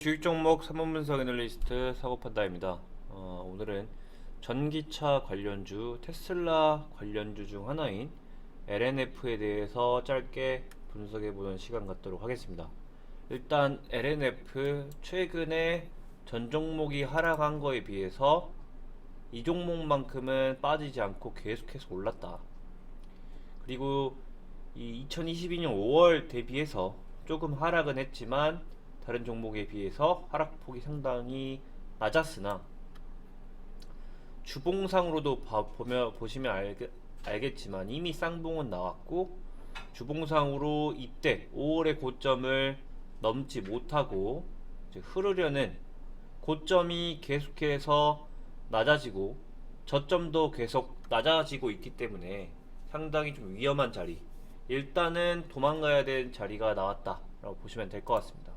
주식 종목 3분 분석 애널리스트 사고판다입니다. 오늘은 전기차 관련주, 테슬라 관련주 중 하나인 LNF에 대해서 짧게 분석해보는 시간 갖도록 하겠습니다. 일단 LNF 최근에 전 종목이 하락한 거에 비해서 이 종목만큼은 빠지지 않고 계속해서 올랐다. 그리고 이 2022년 5월 대비해서 조금 하락은 했지만 다른 종목에 비해서 하락폭이 상당히 낮았으나 주봉상으로도 보시면 알겠지만 이미 쌍봉은 나왔고 주봉상으로 이때 5월의 고점을 넘지 못하고 이제 흐르려는 고점이 계속해서 낮아지고 저점도 계속 낮아지고 있기 때문에 상당히 좀 위험한 자리, 일단은 도망가야 되는 자리가 나왔다라고 보시면 될 것 같습니다.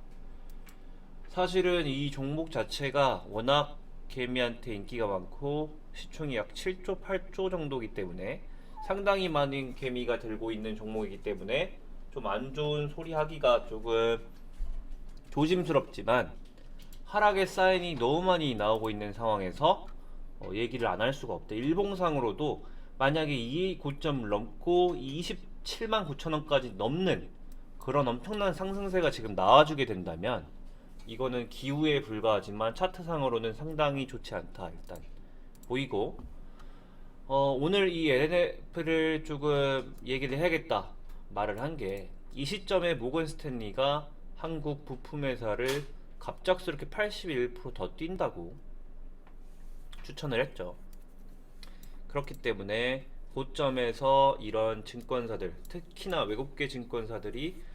사실은 이 종목 자체가 워낙 개미한테 인기가 많고 시총이 약 7조 8조 정도이기 때문에 상당히 많은 개미가 들고 있는 종목이기 때문에 좀 안 좋은 소리 하기가 조금 조심스럽지만 하락의 사인이 너무 많이 나오고 있는 상황에서 얘기를 안 할 수가 없다. 일봉상으로도 만약에 이 고점을 넘고 27만 9천 원까지 넘는 그런 엄청난 상승세가 지금 나와주게 된다면 이거는 기우에 불과하지만 차트상으로는 상당히 좋지 않다 일단 보이고, 오늘 이 LNF를 조금 얘기를 해야겠다 말을 한 게 이 시점에 모건 스탠리가 한국 부품회사를 갑작스럽게 81%더 뛴다고 추천을 했죠. 그렇기 때문에 고점에서 이런 증권사들, 특히나 외국계 증권사들이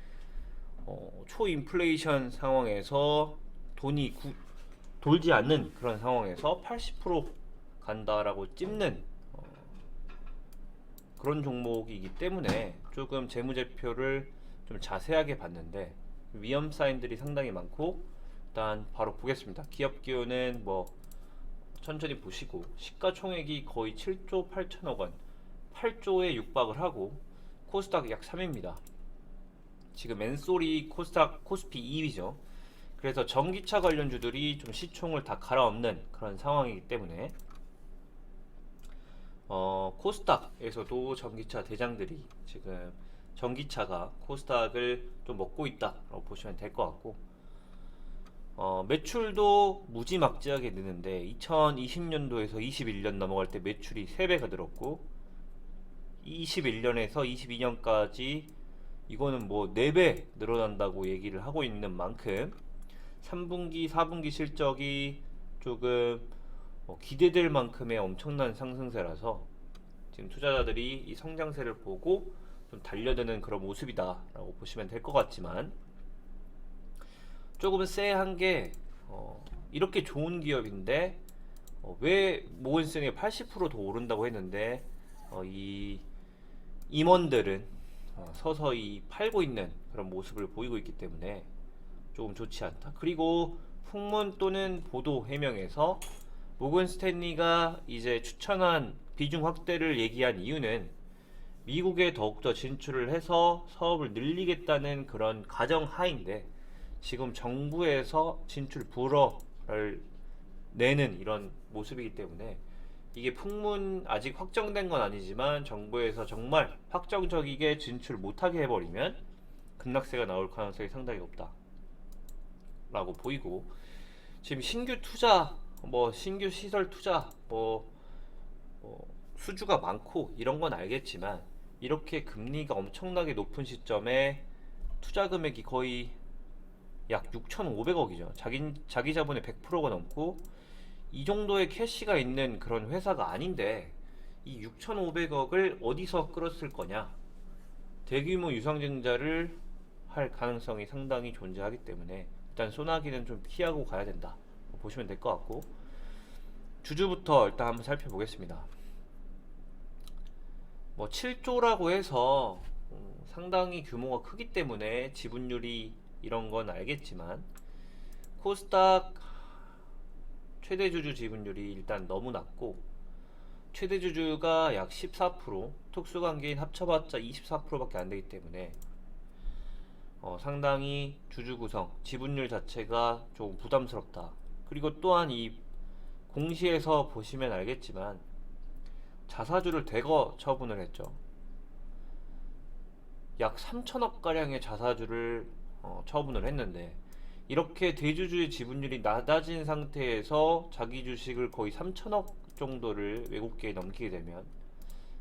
초인플레이션 상황에서 돈이 돌지 않는 그런 상황에서 80% 간다라고 찝는 그런 종목이기 때문에 조금 재무제표를 좀 자세하게 봤는데 위험 사인들이 상당히 많고, 일단 바로 보겠습니다. 기업 기호는 뭐 천천히 보시고 시가총액이 거의 7조 8천억 원, 8조에 육박을 하고 코스닥 약 3위입니다. 지금 엔솔이 코스닥 코스피 2위죠. 그래서 전기차 관련주들이 좀 시총을 다 갈아엎는 그런 상황이기 때문에 코스닥에서도 전기차 대장들이 지금 전기차가 코스닥을 좀 먹고 있다라고 보시면 될 것 같고, 매출도 무지막지하게 느는데 2020년도에서 21년 넘어갈 때 매출이 3배가 늘었고 21년에서 22년까지 이거는 뭐 4배 늘어난다고 얘기를 하고 있는 만큼 3분기, 4분기 실적이 조금 기대될 만큼의 엄청난 상승세라서 지금 투자자들이 이 성장세를 보고 좀 달려드는 그런 모습이다 라고 보시면 될 것 같지만, 조금 쎄한 게 이렇게 좋은 기업인데 왜 모건스탠이 80%더 오른다고 했는데 이 임원들은 서서히 팔고 있는 그런 모습을 보이고 있기 때문에 조금 좋지 않다. 그리고 풍문 또는 보도 해명에서 모건 스탠리가 이제 추천한 비중 확대를 얘기한 이유는 미국에 더욱더 진출을 해서 사업을 늘리겠다는 그런 가정 하인데, 지금 정부에서 진출 불허를 내는 이런 모습이기 때문에 이게 풍문 아직 확정된 건 아니지만 정부에서 정말 확정적이게 진출 못하게 해버리면 급락세가 나올 가능성이 상당히 높다 라고 보이고, 지금 신규 투자, 뭐 신규 시설 투자, 수주가 많고 이런 건 알겠지만 이렇게 금리가 엄청나게 높은 시점에 투자 금액이 거의 약 6,500억이죠. 자기 자본의 100%가 넘고 이 정도의 캐시가 있는 그런 회사가 아닌데 이 6,500억을 어디서 끌었을 거냐? 대규모 유상증자를 할 가능성이 상당히 존재하기 때문에 일단 소나기는 좀 피하고 가야 된다 보시면 될 것 같고, 주주부터 일단 한번 살펴보겠습니다. 뭐 7조라고 해서 상당히 규모가 크기 때문에 지분율이 이런 건 알겠지만 코스닥 최대 주주 지분율이 일단 너무 낮고 최대 주주가 약 14%, 특수관계인 합쳐봤자 24%밖에 안 되기 때문에 상당히 주주 구성, 지분율 자체가 좀 부담스럽다. 그리고 또한 이 공시에서 보시면 알겠지만 자사주를 대거 처분을 했죠. 약 3천억 가량의 자사주를 처분을 했는데, 이렇게 대주주의 지분율이 낮아진 상태에서 자기 주식을 거의 3천억 정도를 외국계에 넘기게 되면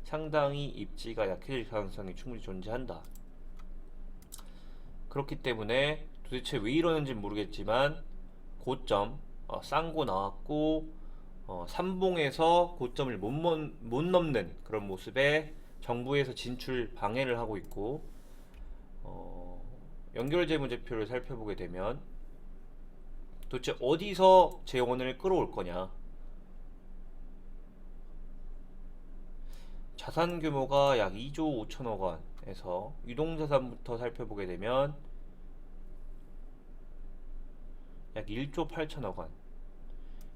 상당히 입지가 약해질 가능성이 충분히 존재한다. 그렇기 때문에 도대체 왜 이러는지 모르겠지만 고점 쌍고 나왔고, 삼봉에서 고점을 못 넘는 그런 모습에 정부에서 진출 방해를 하고 있고, 연결재무제표를 살펴보게 되면 도대체 어디서 재원을 끌어올 거냐. 자산 규모가 약 2조 5천억 원에서 유동자산부터 살펴보게 되면 약 1조 8천억 원,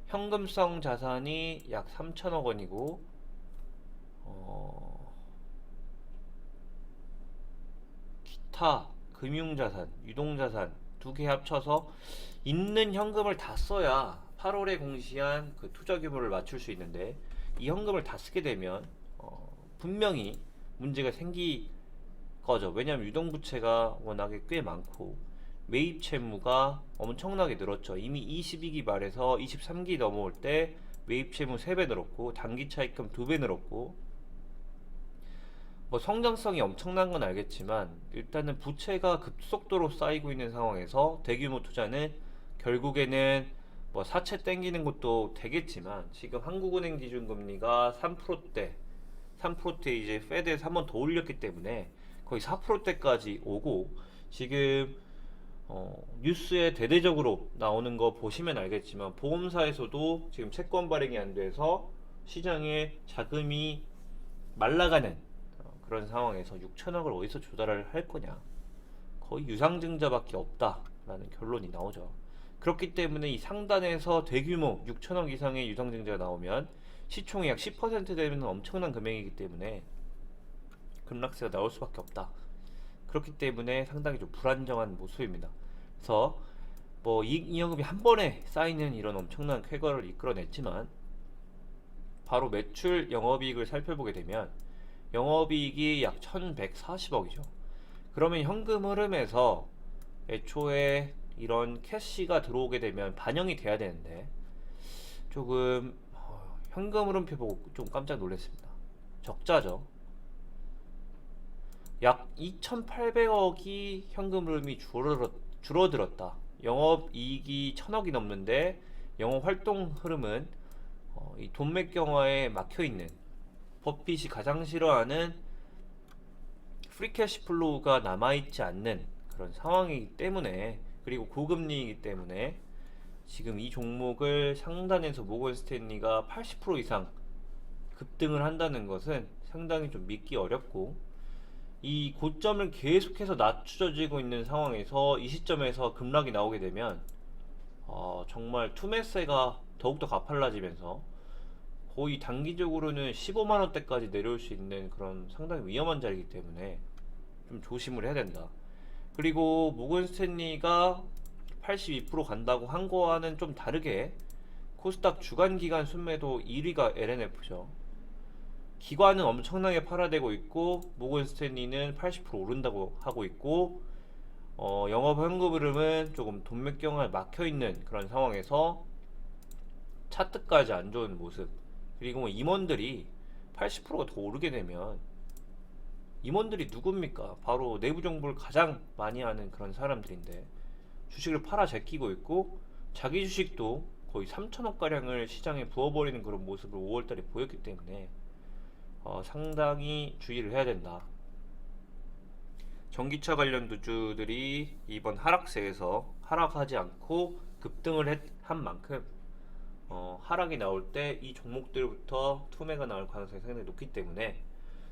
현금성 자산이 약 3천억 원이고, 기타 금융자산, 유동자산 두 개 합쳐서 있는 현금을 다 써야 8월에 공시한 그 투자 규모를 맞출 수 있는데, 이 현금을 다 쓰게 되면 분명히 문제가 생길 거죠. 왜냐하면 유동부채가 워낙에 꽤 많고 매입 채무가 엄청나게 늘었죠. 이미 22기 말에서 23기 넘어올 때 매입 채무 3배 늘었고 단기 차입금 2배 늘었고, 뭐 성장성이 엄청난 건 알겠지만 일단은 부채가 급속도로 쌓이고 있는 상황에서 대규모 투자는 결국에는 뭐 사채 땡기는 것도 되겠지만, 지금 한국은행 기준금리가 3%대 이제 페드에서 한 번 더 올렸기 때문에 거의 4%대까지 오고, 지금 뉴스에 대대적으로 나오는 거 보시면 알겠지만 보험사에서도 지금 채권 발행이 안 돼서 시장에 자금이 말라가는 그런 상황에서 6천억을 어디서 조달을 할 거냐, 거의 유상증자밖에 없다라는 결론이 나오죠. 그렇기 때문에 이 상단에서 대규모 6천억 이상의 유상증자가 나오면 시총의 약 10% 되면 엄청난 금액이기 때문에 급락세가 나올 수밖에 없다. 그렇기 때문에 상당히 좀 불안정한 모습입니다. 그래서 뭐 이익잉여금이 한 번에 쌓이는 이런 엄청난 쾌거를 이끌어냈지만, 바로 매출 영업이익을 살펴보게 되면 영업이익이 약 1140억이죠. 그러면 현금 흐름에서 애초에 이런 캐시가 들어오게 되면 반영이 돼야 되는데, 조금 현금 흐름표 보고 좀 깜짝 놀랐습니다. 적자죠. 약 2,800억이 현금 흐름이 줄어들었다. 영업이익이 1,000억이 넘는데 영업활동 흐름은 이 돈맥경화에 막혀있는, 버핏이 가장 싫어하는 프리캐시 플로우가 남아있지 않는 그런 상황이기 때문에, 그리고 고금리이기 때문에 지금 이 종목을 상단에서 모건 스탠리가 80% 이상 급등을 한다는 것은 상당히 좀 믿기 어렵고, 이 고점을 계속해서 낮춰지고 있는 상황에서 이 시점에서 급락이 나오게 되면 정말 투매세가 더욱더 가팔라지면서 거의 단기적으로는 15만원대까지 내려올 수 있는 그런 상당히 위험한 자리이기 때문에 좀 조심을 해야 된다. 그리고 모건 스탠리가 82% 간다고 한 거와는 좀 다르게 코스닥 주간기간 순매도 1위가 LNF죠. 기관은 엄청나게 팔아대고 있고 모건 스탠리는 80% 오른다고 하고 있고, 영업 현금 흐름은 조금 돈맥경화에 막혀있는 그런 상황에서 차트까지 안 좋은 모습, 그리고 뭐 임원들이 80%가 더 오르게 되면, 임원들이 누굽니까? 바로 내부 정보를 가장 많이 하는 그런 사람들인데 주식을 팔아 제끼고 있고, 자기 주식도 거의 3천억 가량을 시장에 부어버리는 그런 모습을 5월달에 보였기 때문에 상당히 주의를 해야 된다. 전기차 관련 주주들이 이번 하락세에서 하락하지 않고 급등을 한 만큼 하락이 나올 때 이 종목들부터 투매가 나올 가능성이 상당히 높기 때문에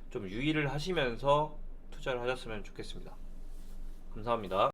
좀 유의를 하시면서 투자를 하셨으면 좋겠습니다. 감사합니다.